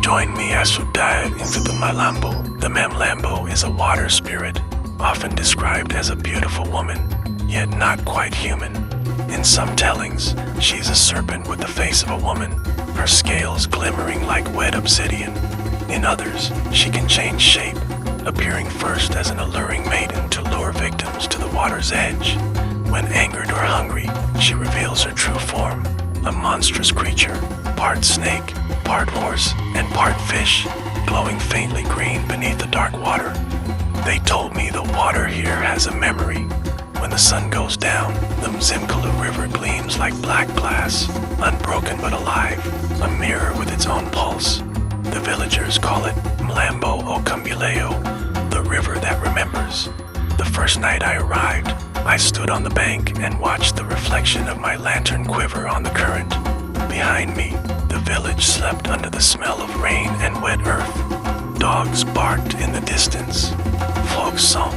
Join me as we dive into the Mamlambo. The Mamlambo is a water spirit, often described as a beautiful woman, yet not quite human. In some tellings, she's a serpent with the face of a woman, her scales glimmering like wet obsidian. In others, she can change shape, appearing first as an alluring maiden to lure victims to the water's edge. When angered or hungry, she reveals her true form, a monstrous creature, part snake, part horse, and part fish, glowing faintly green beneath the dark water. They told me the water here has a memory. When the sun goes down, the Mzimkalu River gleams like black glass, unbroken but alive, a mirror with its own pulse. The villagers call it Mlambo o Kumbuleo, the river that remembers. The first night I arrived, I stood on the bank and watched the reflection of my lantern quiver on the current. Behind me, the village slept under the smell of rain and wet earth. Dogs barked in the distance, frogs sung,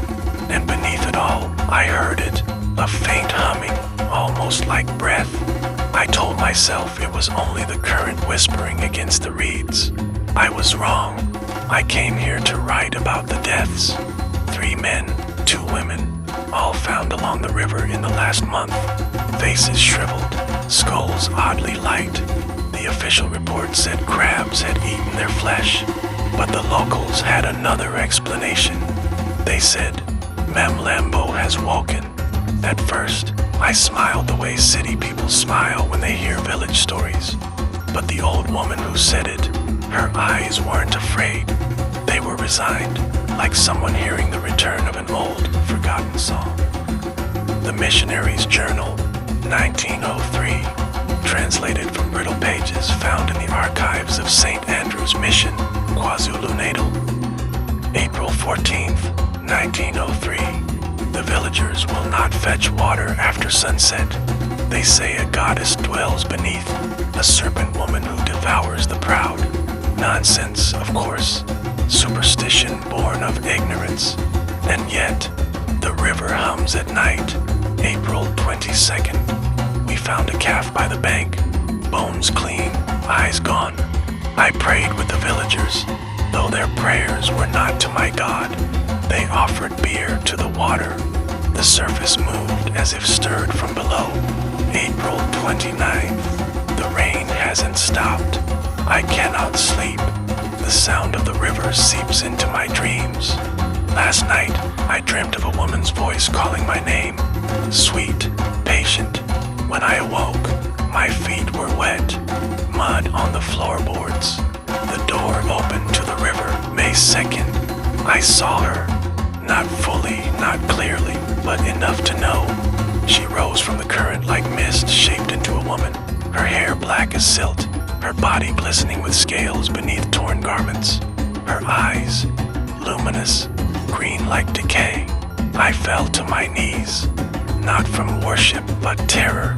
and beneath it all, I heard it, a faint humming, almost like breath. I told myself it was only the current whispering against the reeds. I was wrong. I came here to write about the deaths. 3 men, 2 women, all found along the river in the last month. Faces shriveled, skulls oddly light. The official report said crabs had eaten their flesh, but the locals had another explanation. They said, Mamlambo has woken. At first, I smiled the way city people smile when they hear village stories. But the old woman who said it, her eyes weren't afraid. They were resigned, like someone hearing the return of an old, forgotten song. The Missionary's Journal, 1903, translated from brittle pages found in the archives of St. Andrew's Mission, KwaZulu-Natal. April 14th, 1903. The villagers will not fetch water after sunset. They say a goddess dwells beneath, a serpent woman who devours the proud. Nonsense, of course. Superstition born of ignorance. And yet, the river hums at night. April 22nd. We found a calf by the bank, bones clean, eyes gone. I prayed with the villagers, though their prayers were not to my God. They offered beer to the water. The surface moved as if stirred from below. April 29th. The rain hasn't stopped. I cannot sleep. The sound of the river seeps into my dreams. Last night, I dreamt of a woman's voice calling my name. Sweet, patient. When I awoke, my feet were wet. Mud on the floorboards. The door opened to the river. May 2nd. I saw her. Not fully, not clearly, but enough to know. She rose from the current like mist shaped into a woman. Her hair black as silt. Her body glistening with scales beneath torn garments. Her eyes, luminous, green like decay. I fell to my knees, not from worship but terror.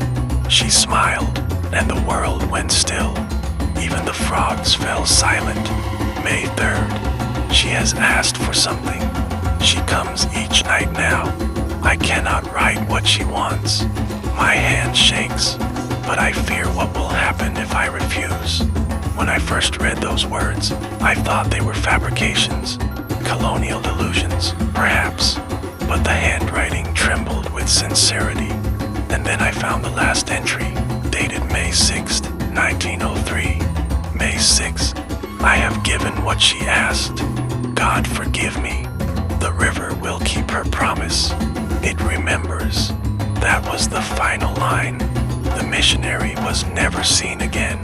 She smiled, and the world went still. Even the frogs fell silent. May 3rd. She has asked for something. She comes each night now. I cannot write what she wants. My hand shakes, but I fear what will happen if I refuse. When I first read those words, I thought they were fabrications, colonial delusions, perhaps, but the handwriting trembled with sincerity. And then I found the last entry, dated May 6th, 1903. May 6th. I have given what she asked. God forgive me. The river will keep her promise. It remembers. That was the final line. The missionary was never seen again.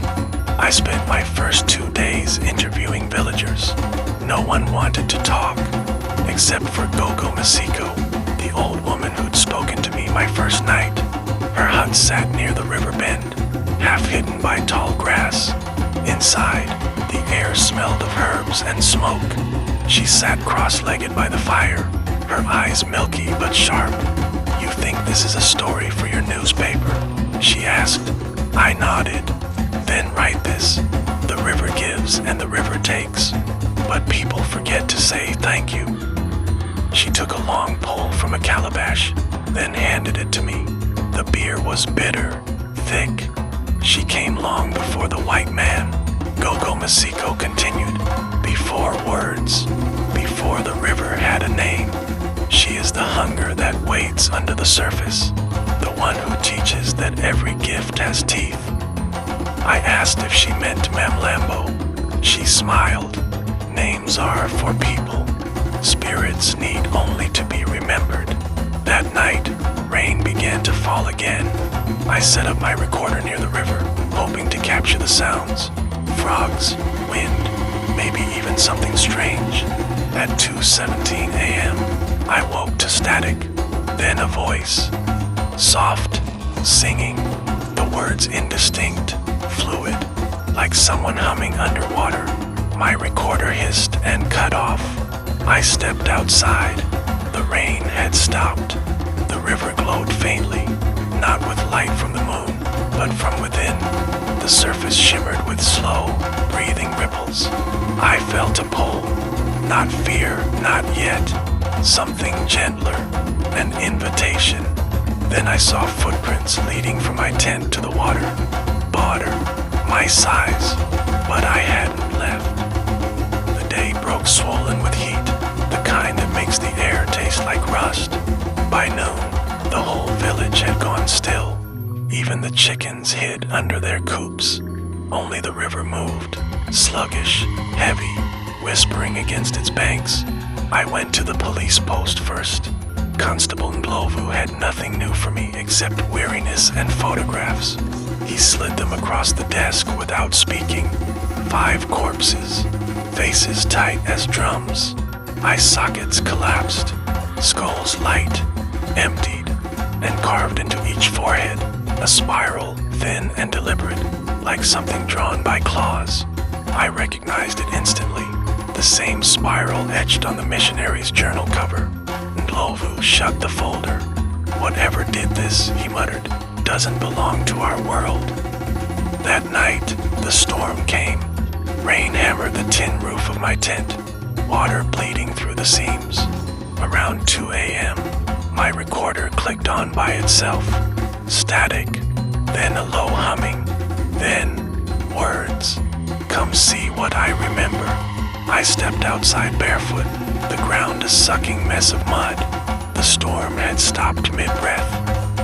I spent my first 2 days interviewing villagers. No one wanted to talk, except for Gogo Masiko, the old woman who'd spoken to me my first night. Her hut sat near the Riverbend, half hidden by tall grass. Inside, the air smelled of herbs and smoke. She sat cross-legged by the fire, her eyes milky but sharp. You think this is a story for your newspaper? She asked. I nodded. Then write this. The river gives and the river takes, but people forget to say thank you. She took a long pull from a calabash, then handed it to me. The beer was bitter, thick. She came long before the white man. Gogo Masiko continued, before words, before the river had a name. She is the hunger that waits under the surface, the one who teaches that every gift has teeth. I asked if she meant Mamlambo. She smiled. Names are for people. Spirits need only to be remembered. That night, rain began to fall again. I set up my recorder near the river, hoping to capture the sounds. Frogs, wind, maybe even something strange. At 2:17 a.m., I woke to static, then a voice. Soft, singing, the words indistinct, fluid, like someone humming underwater. My recorder hissed and cut off. I stepped outside. The rain had stopped. The river glowed faintly, not with light from the moon, but from within. The surface shimmered with slow, breathing ripples. I felt a pull. Not fear, not yet. Something gentler, an invitation. Then I saw footprints leading from my tent to the water. Broader, my size, but I hadn't left. The day broke swollen with heat, the kind that makes the air taste like rust. By noon, the whole village had gone still. Even the chickens hid under their coops. Only the river moved, sluggish, heavy, whispering against its banks. I went to the police post first. Constable Ndlovu had nothing new for me except weariness and photographs. He slid them across the desk without speaking. 5 corpses, faces tight as drums. Eye sockets collapsed, skulls light, emptied, and carved into each forehead. A spiral, thin and deliberate, like something drawn by claws. I recognized it instantly. The same spiral etched on the missionary's journal cover. Ndlovu shut the folder. Whatever did this, he muttered, doesn't belong to our world. That night, the storm came. Rain hammered the tin roof of my tent, water bleeding through the seams. Around 2 a.m., my recorder clicked on by itself. Static, then a low humming, then words. Come see what I remember. I stepped outside barefoot, the ground a sucking mess of mud. The storm had stopped mid-breath.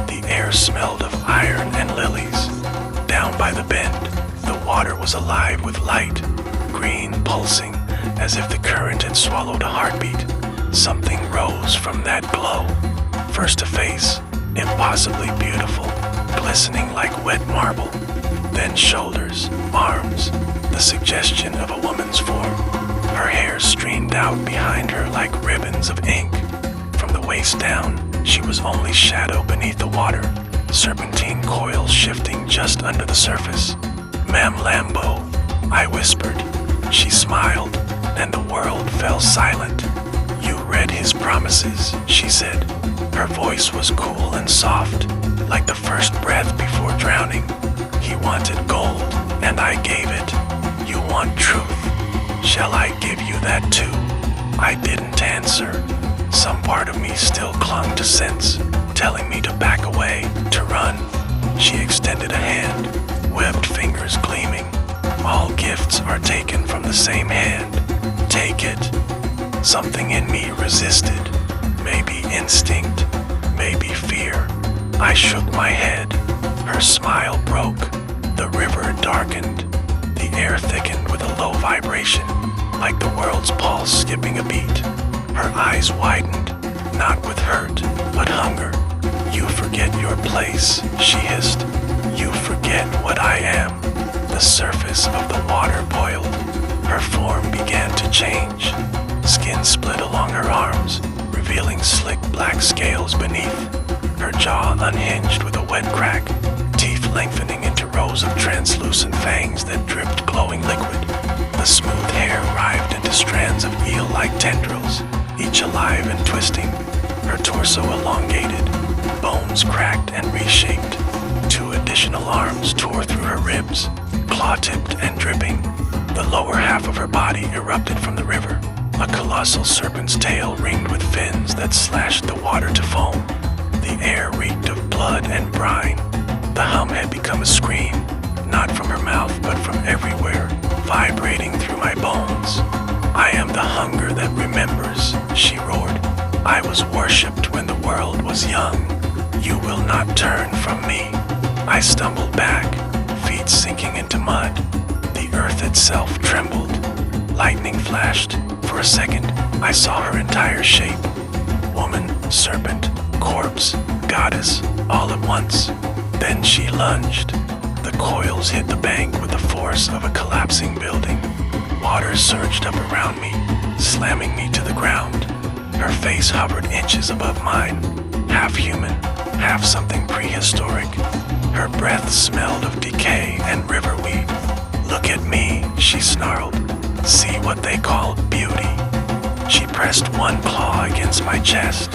The air smelled of iron and lilies. Down by the bend, the water was alive with light, green pulsing, as if the current had swallowed a heartbeat. Something rose from that glow. First a face, impossibly beautiful, glistening like wet marble. Then shoulders, arms, the suggestion of a woman's form. Her hair streamed out behind her like ribbons of ink. From the waist down, she was only shadow beneath the water, serpentine coils shifting just under the surface. Mamlambo, I whispered. She smiled, and the world fell silent. You read his promises, she said. Her voice was cool and soft, like the first breath before drowning. He wanted gold, and I gave it. You want truth. Shall I give you that too? I didn't answer. Some part of me still clung to sense, telling me to back away, to run. She extended a hand, webbed fingers gleaming. All gifts are taken from the same hand. Take it. Something in me resisted. Maybe instinct, maybe fear. I shook my head. Her smile broke. The river darkened. The air thickened with a low vibration, like the world's pulse skipping a beat. Her eyes widened, not with hurt, but hunger. You forget your place, she hissed. You forget what I am. The surface of the water boiled. Her form began to change. Skin split along her arms, revealing slick black scales beneath. Her jaw unhinged with a wet crack, teeth lengthening into rows of translucent fangs that dripped glowing liquid. The smooth hair writhed into strands of eel-like tendrils, each alive and twisting. Her torso elongated, bones cracked and reshaped. 2 additional arms tore through her ribs, claw-tipped and dripping. The lower half of her body erupted from the river, a colossal serpent's tail ringed with fins that slashed the water to foam. The air reeked of blood and brine. The hum had become a scream, not from her mouth but from everywhere. vibrating through my bones. I am the hunger that remembers, she roared. I was worshipped when the world was young. You will not turn from me. I stumbled back, feet sinking into mud. The earth itself trembled. Lightning flashed. For a second, I saw her entire shape. Woman, serpent, corpse, goddess, all at once. Then she lunged. The coils hit the bank with the force of a collapsing building. Water surged up around me, slamming me to the ground. Her face hovered inches above mine, half human, half something prehistoric. Her breath smelled of decay and riverweed. Look at me, she snarled. See what they call beauty. She pressed one claw against my chest.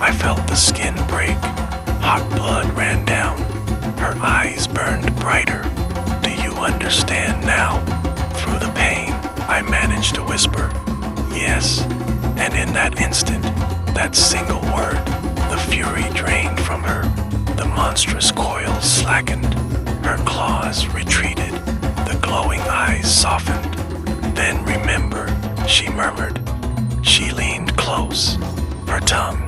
I felt the skin break. Hot blood ran down. Her eyes burned brighter. Do you understand now? Through the pain, I managed to whisper, yes. And in that instant, that single word, the fury drained from her. The monstrous coils slackened. Her claws retreated. The glowing eyes softened. Then remember, she murmured. She leaned close. Her tongue,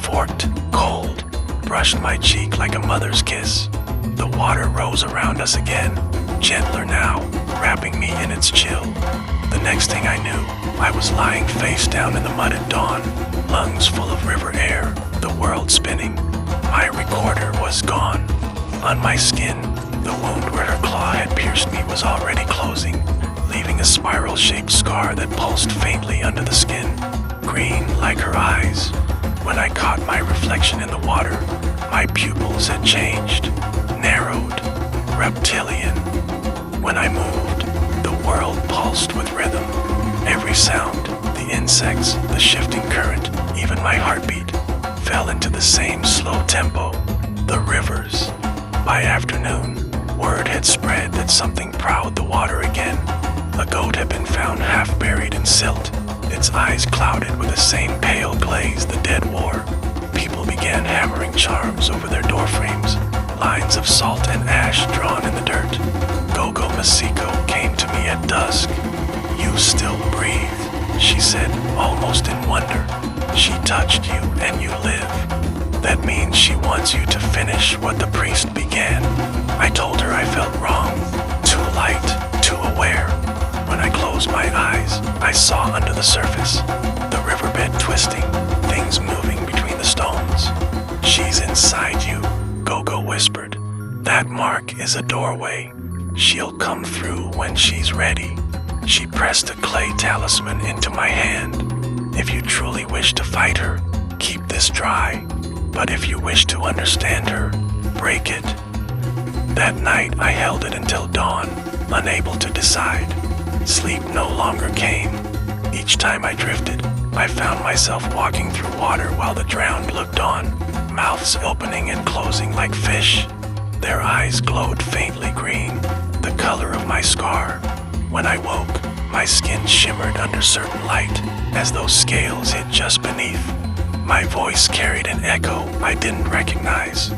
forked, cold, brushed my cheek like a mother's kiss. The water rose around us again, gentler now, wrapping me in its chill. The next thing I knew, I was lying face down in the mud at dawn, lungs full of river air, the world spinning. My recorder was gone. On my skin, the wound where her claw had pierced me was already closing, leaving a spiral-shaped scar that pulsed faintly under the skin, green like her eyes. When I caught my reflection in the water, my pupils had changed, narrowed, reptilian. When I moved, the world pulsed with rhythm. Every sound, the insects, the shifting current, even my heartbeat, fell into the same slow tempo. The rivers. By afternoon, word had spread that something prowled the water again. A goat had been found half buried in silt, its eyes clouded with the same pale glaze the dead wore. People began hammering charms over their doorframes, lines of salt and ash drawn in the dirt. Gogo Masiko came to me at dusk. You still breathe, she said, almost in wonder. She touched you and you live. That means she wants you to finish what the priest began. I told her I felt wrong, too light, too aware. When I closed my eyes, I saw under the surface, the riverbed twisting, things moving between the stones. She's inside you, Gogo whispered. That mark is a doorway. She'll come through when she's ready. She pressed a clay talisman into my hand. If you truly wish to fight her, keep this dry. But if you wish to understand her, break it. That night I held it until dawn, unable to decide. Sleep no longer came. Each time I drifted, I found myself walking through water while the drowned looked on, mouths opening and closing like fish. Their eyes glowed faintly green, the color of my scar. When I woke, my skin shimmered under certain light, as though scales hid just beneath. My voice carried an echo I didn't recognize.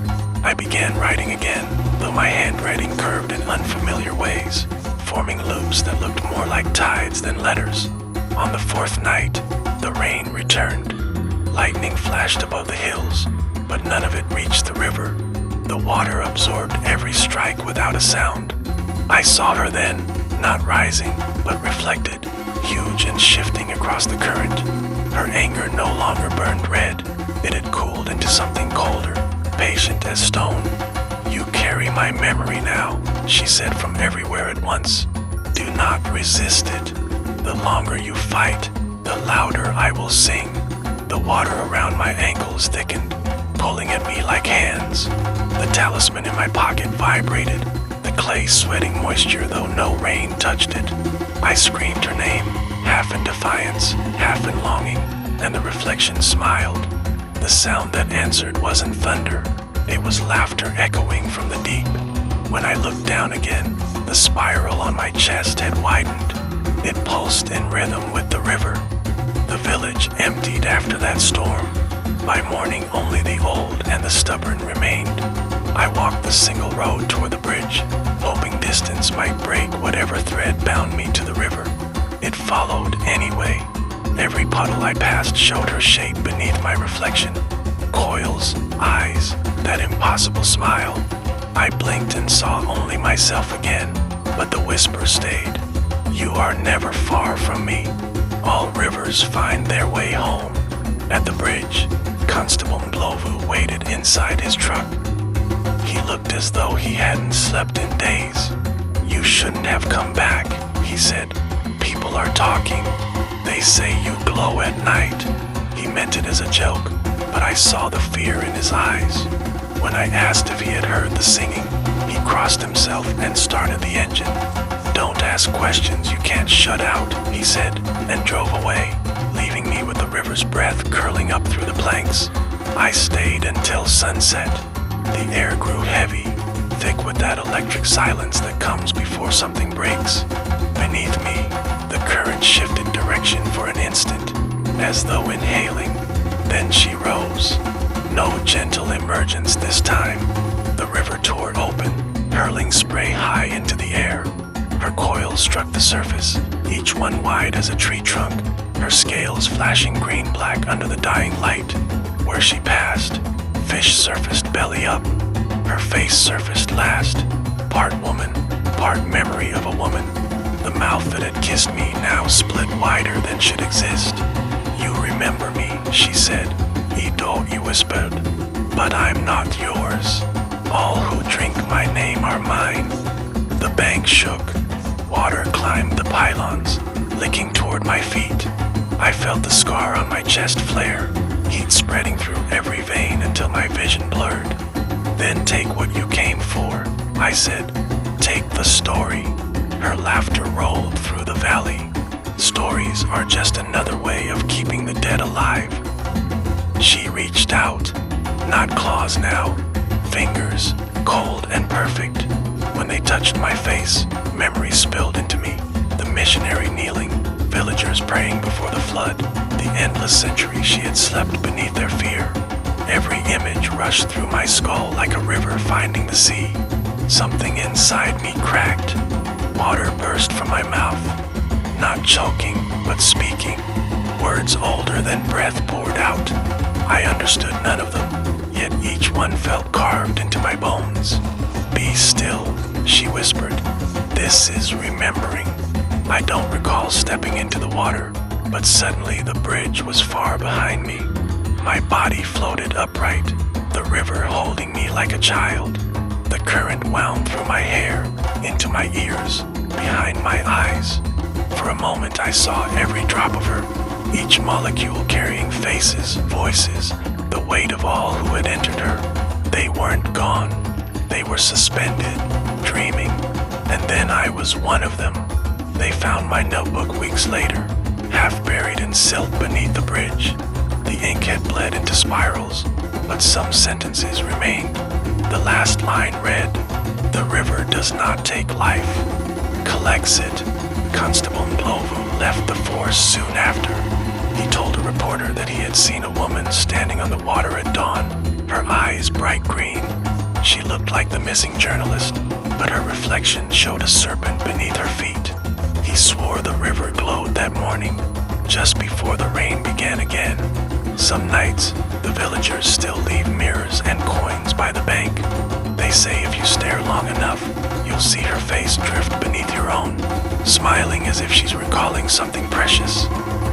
I began writing again, though my handwriting curved in unfamiliar ways, forming loops that looked more like tides than letters. On the fourth night, the rain returned. Lightning flashed above the hills, but none of it reached the river. The water absorbed every strike without a sound. I saw her then, not rising, but reflected, huge and shifting across the current. Her anger no longer burned red. It had cooled into something colder, patient as stone. You carry my memory now, she said from everywhere at once. Do not resist it. The longer you fight, the louder I will sing. The water around my ankles thickened, pulling at me like hands. The talisman in my pocket vibrated, the clay sweating moisture though no rain touched it. I screamed her name, half in defiance, half in longing, and the reflection smiled. The sound that answered wasn't thunder, it was laughter echoing from the deep. When I looked down again, the spiral on my chest had widened. It pulsed in rhythm with the river. The village emptied after that storm. By morning only the old and the stubborn remained. I walked the single road toward the bridge, hoping distance might break whatever thread bound me to the river. It followed anyway. Every puddle I passed showed her shape beneath my reflection. Coils, eyes, that impossible smile. I blinked and saw only myself again, but the whisper stayed. You are never far from me. All rivers find their way home. At the bridge, Constable Ndlovu waited inside his truck. He looked as though he hadn't slept in days. You shouldn't have come back, he said. People are talking. They say you glow at night. He meant it as a joke, but I saw the fear in his eyes. When I asked if he had heard the singing, he crossed himself and started the engine. Don't ask questions you can't shut out, he said, and drove away, leaving me with the river's breath curling up through the planks. I stayed until sunset. The air grew heavy, thick with that electric silence that comes before something breaks. Beneath me, the current shifted direction for an instant, as though inhaling. Then she rose. No gentle emergence this time. The river tore open, hurling spray high into the air. Her coils struck the surface, each one wide as a tree trunk, her scales flashing green-black under the dying light. Where she passed, fish surfaced belly up. Her face surfaced last, part woman, part memory of a woman. The mouth that had kissed me now split wider than should exist. You remember me, she said. Ido, he whispered, but I'm not yours. All who drink my name are mine. The bank shook. Water climbed the pylons, licking toward my feet. I felt the scar on my chest flare, heat spreading through every vein until my vision blurred. Then take what you came for, I said. Take the story. Her laughter rolled through the valley. Stories are just another way of keeping the dead alive. She reached out, not claws now, fingers, cold and perfect. When they touched my face, memories spilled into me. The missionary kneeling, villagers praying before the flood, the endless centuries she had slept beneath their fear. Every image rushed through my skull like a river finding the sea. Something inside me cracked. Water burst from my mouth. Not choking, but speaking. Words older than breath poured out. I understood none of them, yet each one felt carved into my bones. Be still, she whispered. This is remembering. I don't recall stepping into the water, but suddenly the bridge was far behind me. My body floated upright, the river holding me like a child. The current wound through my hair, into my ears, behind my eyes. For a moment I saw every drop of her, each molecule carrying faces, voices, the weight of all who had entered her. They weren't gone. They were suspended, dreaming, and then I was one of them. They found my notebook weeks later, half buried in silt beneath the bridge. The ink had bled into spirals, but some sentences remained. The last line read, "The river does not take life, collects it." Constable Ndlovu left the force soon after. He told a reporter that he had seen a woman standing on the water at dawn, her eyes bright green. She looked like the missing journalist, but her reflection showed a serpent beneath her feet. He swore the river glowed that morning, just before the rain began again. Some nights, the villagers still leave mirrors and coins by the bank. They say if you stare long enough, you'll see her face drift beneath your own, smiling as if she's recalling something precious.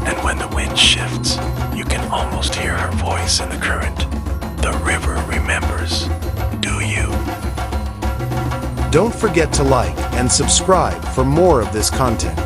And when the wind shifts, you can almost hear her voice in the current. The river remembers. Do you? Don't forget to like and subscribe for more of this content.